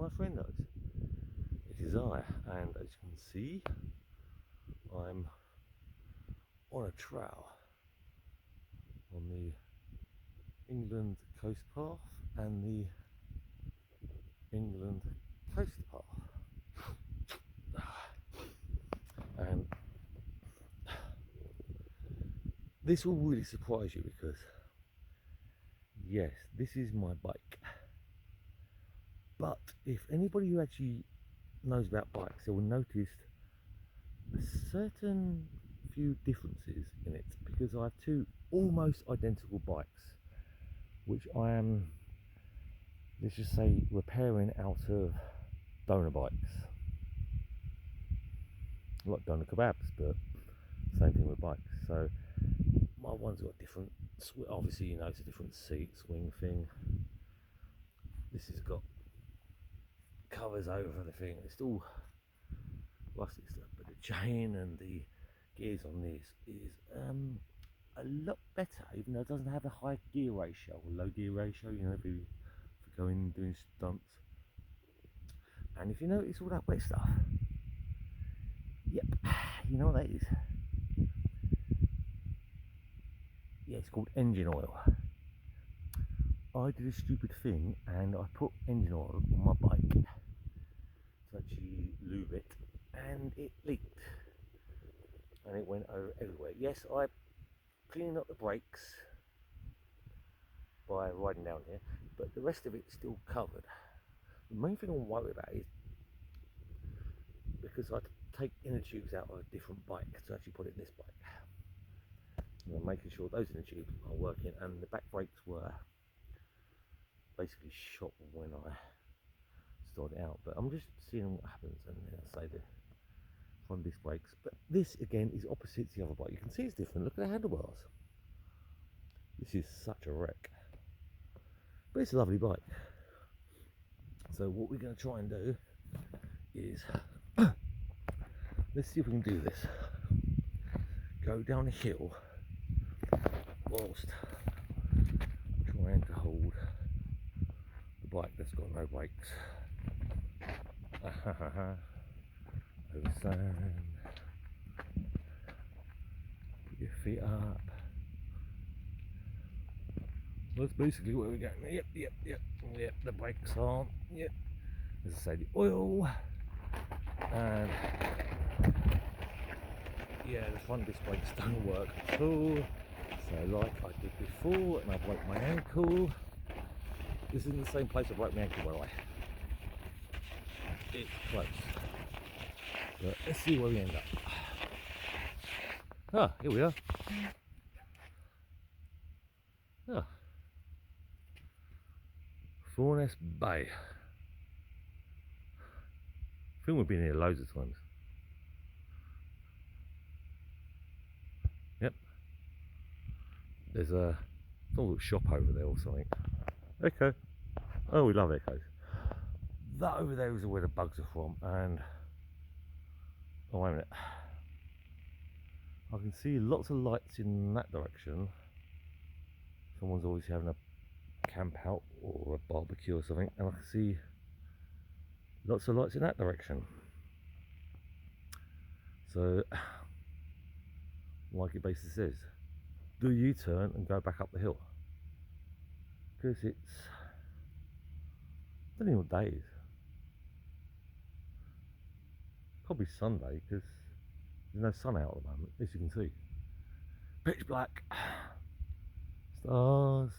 my friendos. It is I, and as you can see, I'm on a trail on the England Coast Path and the England Coast Path. And this will really surprise you because, yes, this is my bike. But if anybody who actually knows about bikes, they will notice a certain few differences in it, because I have two almost identical bikes which I am, let's just say, repairing out of donor bikes. Like donor kebabs, but same thing with bikes. So my one's got different, obviously you know it's a different seat swing thing. This has got covers over the thing. It's still rusty stuff, but the chain and the gears on this is a lot better, even though it doesn't have a high gear ratio or low gear ratio, you know, if you going doing stunts. And if you notice all that wet stuff, yep, you know what that is? Yeah, it's called engine oil. I did a stupid thing and I put engine oil on my bike to actually lube it, and it leaked and it went over everywhere. Yes, I cleaned up the brakes by riding down here, but the rest of it's still covered. The main thing I'm worried about is because I had to take inner tubes out of a different bike to actually put it in this bike. And I'm making sure those inner tubes are working, and the back brakes were basically shot when I started out. But I'm just seeing what happens, and then I say the front disc brakes. But this again is opposite the other bike. You can see it's different. Look at the handlebars. This is such a wreck, but it's a lovely bike. So what we're going to try and do is let's see if we can do this. Go down a hill whilst trying to hold the bike that's got no brakes. Over sand. Put your feet up. That's basically where we're going. Yep, the brakes on. Yep. As I say, the oil. And yeah, the front disc brakes don't work at all. So like I did before, and I broke my ankle. This isn't the same place I broke my ankle, by the way. It's close. But let's see where we end up. Ah, here we are. Ah. Furness Bay. I think we've been here loads of times. Yep. There's a little shop over there or something. Echo. Oh, we love echoes. That over there is where the bugs are from, and oh, wait a minute. I can see lots of lights in that direction. Someone's always having a camp out or a barbecue or something, and I can see lots of lights in that direction. So, like it basically says, do you turn and go back up the hill? Because it's, I don't know what day it is. Probably Sunday, because there's no sun out at the moment, as you can see. Pitch black. Stars.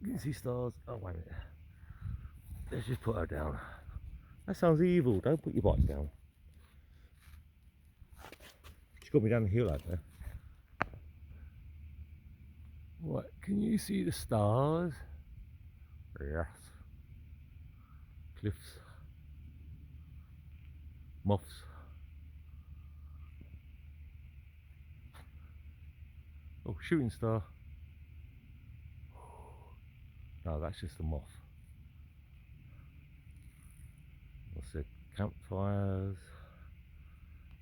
You can see stars. Oh, wait a minute. Let's just put her down. That sounds evil. Don't put your bikes down. She's got me down the hill out there. What? Can you see the stars? Yes. Cliffs. Moths. Oh, shooting star. No, that's just a moth. What's it? Campfires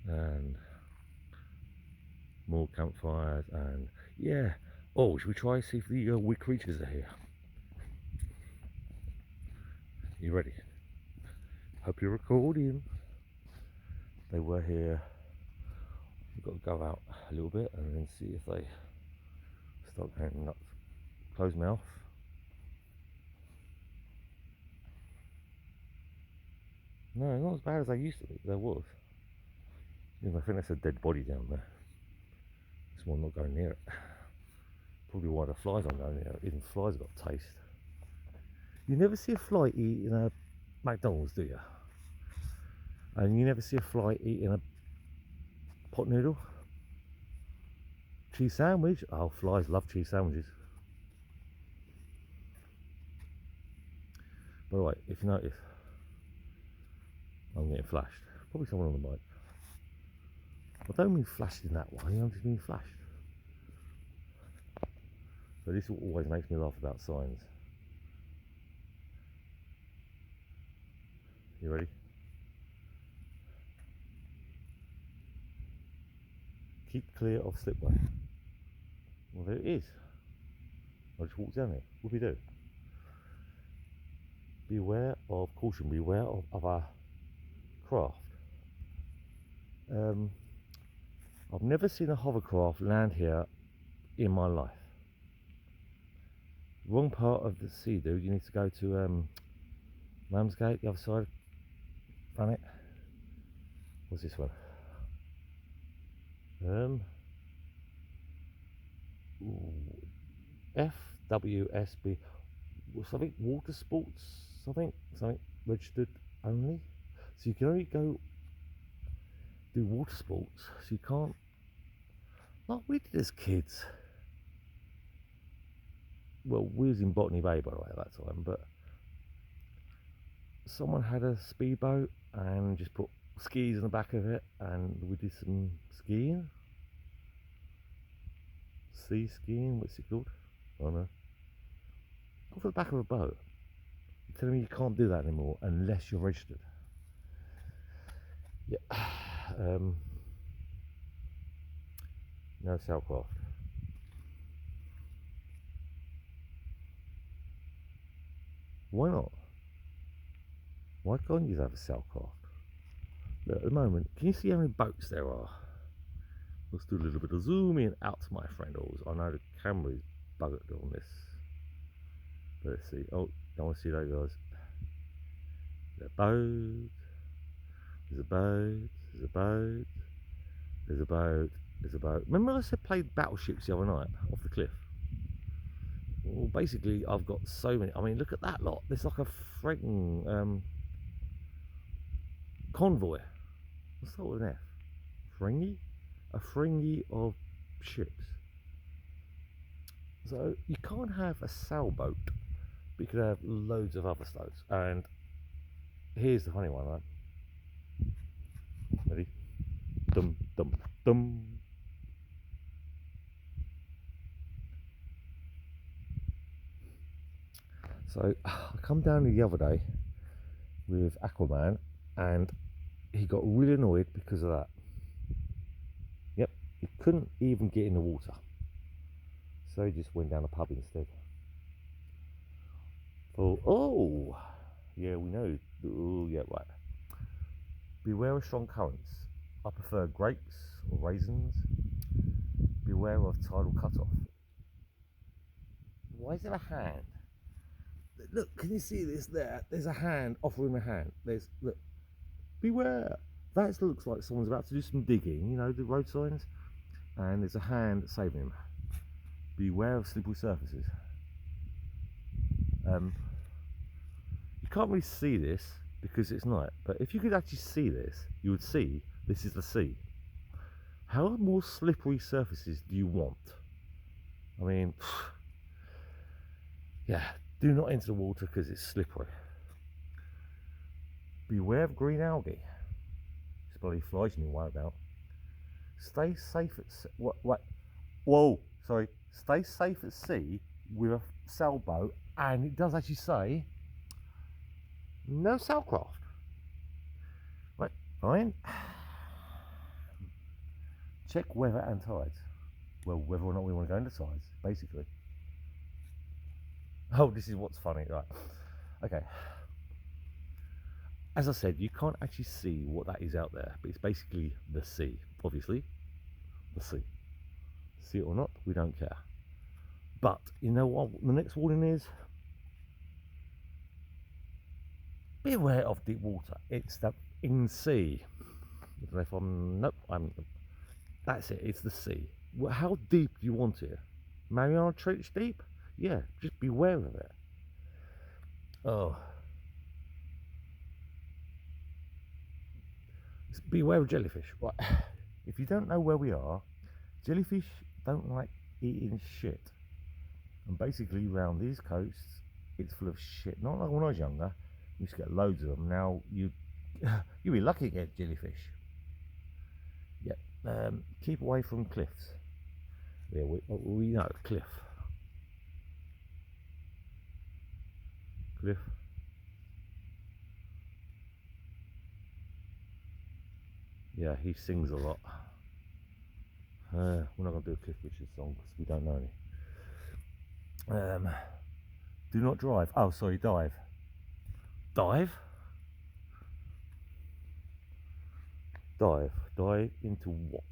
and more campfires, and yeah. Oh, should we try see if the weird creatures are here? You ready? Hope you're recording. They were here. We've got to go out a little bit and then see if they start going nuts. Close mouth. No, not as bad as they used to be. There was. I think there's a dead body down there. This one not going near it. Probably why the flies aren't going near it. Even flies have got taste. You never see a fly eating a McDonald's, do you? And you never see a fly eating a pot noodle? Cheese sandwich? Oh, flies love cheese sandwiches. By the way, if you notice, I'm getting flashed. Probably someone on the bike. I don't mean flashed in that way, I'm just being flashed. So this always makes me laugh about signs. You ready? Keep clear of slipway. Well, there it is. I just walked down it. What do we do? Beware of caution, beware of other craft. I've never seen a hovercraft land here in my life. Wrong part of the sea, dude. You need to go to Ramsgate, the other side. Run it. What's this one? FWSB, something water sports, something registered only. So you can only go do water sports. So you can't. Like we did as kids. Well, we was in Botany Bay by the way at that time, but someone had a speedboat and just put skis in the back of it, and we did some skiing. Sea skiing, what's it called? I don't know. Off the back of a boat. You're telling me you can't do that anymore unless you're registered. Yeah. No sailcraft. Why not? Why can't you have a sailcraft? Look, at the moment, can you see how many boats there are? Let's do a little bit of zooming out, my friendos. I know the camera is buggered on this. But let's see. Oh, don't want to see that, guys. There's a boat. There's a boat. There's a boat. There's a boat. There's a boat. Remember I said played battleships the other night off the cliff? Well, basically, I've got so many. I mean, look at that lot. There's like a frigging convoy. What's that with an F? Fringy? A fringy of ships. So you can't have a sailboat, but you could have loads of other boats. And here's the funny one, right? Ready? Dum dum dum. So I come down the other day with Aquaman, and he got really annoyed because of that. Yep, he couldn't even get in the water, so he just went down a pub instead. Oh, yeah, we know. Oh, yeah, right. Beware of strong currents. I prefer grapes or raisins. Beware of tidal cutoff. Why is there a hand? Look, can you see this there? There's a hand offering a hand. Look, beware. That looks like someone's about to do some digging, you know, the road signs. And there's a hand saving him. Beware of slippery surfaces. You can't really see this because it's night, but if you could actually see this, you would see this is the sea. How more slippery surfaces do you want? I mean, yeah, do not enter the water because it's slippery. Beware of green algae. It's bloody flies you need to worry about. Stay safe at sea. What? Whoa, sorry. Stay safe at sea with a sailboat, and it does actually say no sailcraft. Right, fine. Check weather and tides. Well, whether or not we want to go into tides, basically. Oh, this is what's funny, right? Okay. as I said, you can't actually see what that is out there, but it's basically the sea. Obviously, the sea. See it or not, we don't care. But you know what the next warning is? Beware of deep water. It's the in sea. I don't know if I'm. Nope, I'm. That's it. It's the sea. Well, how deep do you want it? Mariana Trench deep? Yeah, just beware of it. Oh. Beware of jellyfish. Right. If you don't know where we are, jellyfish don't like eating shit. And basically around these coasts, it's full of shit. Not like when I was younger, you used to get loads of them. Now you'd be lucky to get jellyfish. Yeah. Keep away from cliffs. Yeah, we know cliff. Cliff. Yeah, he sings a lot. We're not going to do a Cliff Richard song because we don't know any. Do not drive. Oh, sorry, dive. Dive? Dive. Dive into what?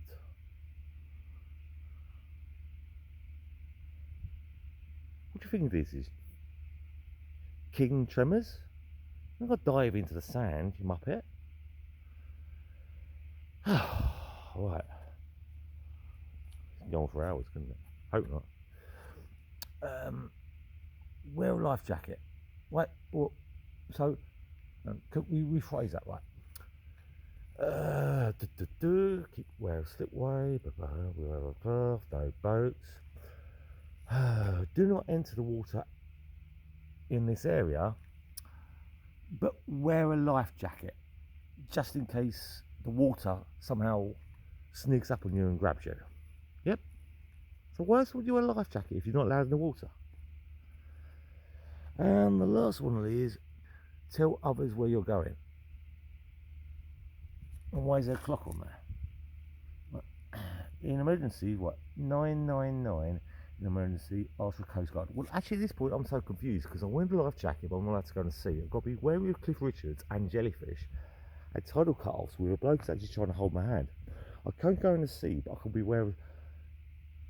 What do you think this is? King Tremors? I'm not going to dive into the sand, you muppet. Right. Go on for hours, couldn't it? Hope not. Wear a life jacket. Right, well, so could we rephrase that, right? Keep wear a slipway, no boats. Do not enter the water in this area, but wear a life jacket just in case the water somehow sneaks up on you and grabs you. Yep. So why else would you wear a life jacket if you're not allowed in the water? And the last one is tell others where you're going. And why is there a clock on there? In emergency, what? 999 in emergency, ask for Coast Guard. Well, actually, at this point, I'm so confused because I'm wearing a life jacket, but I'm not allowed to go and see. I've got to be wary of Cliff Richards and jellyfish at tidal cut-offs with a bloke's actually trying to hold my hand. I can't go in the sea, but I can be wary of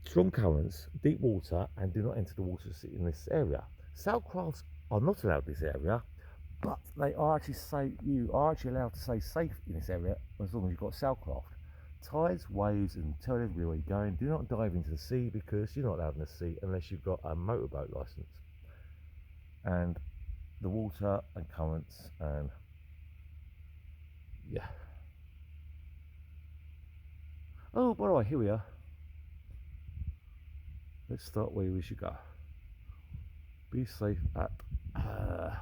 strong currents, deep water, and do not enter the water in this area. Sailcrafts are not allowed in this area, but they are actually you are actually allowed to stay safe in this area as long as you've got sailcraft. Tides, waves, and tell everybody where you're going. Do not dive into the sea because you're not allowed in the sea unless you've got a motorboat license. And the water and currents and yeah. Oh, by the way, here we are. Let's start where we should go. Be safe at. There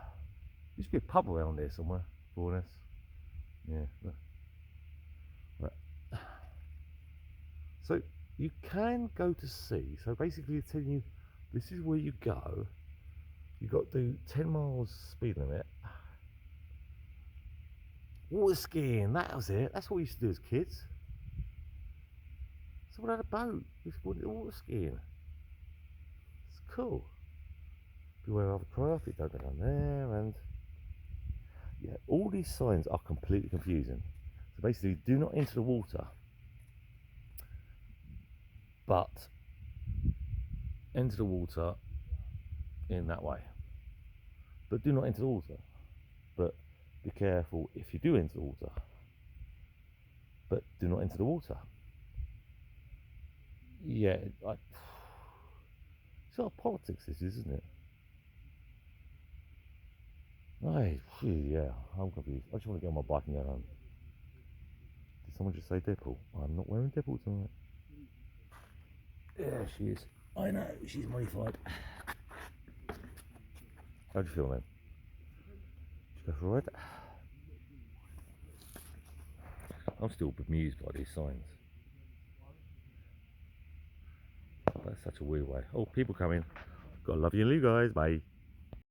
used to be a pub around here somewhere. Bourness. Yeah. Right. So you can go to sea. So basically, it's telling you this is where you go. You got to do 10 miles speed limit. Water skiing. That was it. That's what we used to do as kids. Someone had a boat. We used to do water skiing. It's cool. Beware of craft. Don't go down there. And yeah, all these signs are completely confusing. So basically, do not enter the water, but enter the water in that way. But do not enter the water. But be careful if you do enter the water. But do not enter the water. Yeah, it's sort of politics, this is, isn't it? Right, yeah, I'm confused. I just want to get on my bike and go home. Did someone just say Deadpool? I'm not wearing Deadpool tonight. Yeah, she is. I know, she's modified. How do you feel, man? Did you go for a ride? I'm still bemused by these signs. Oh, that's such a weird way. Oh, people coming. Gotta love you and leave, guys. Bye.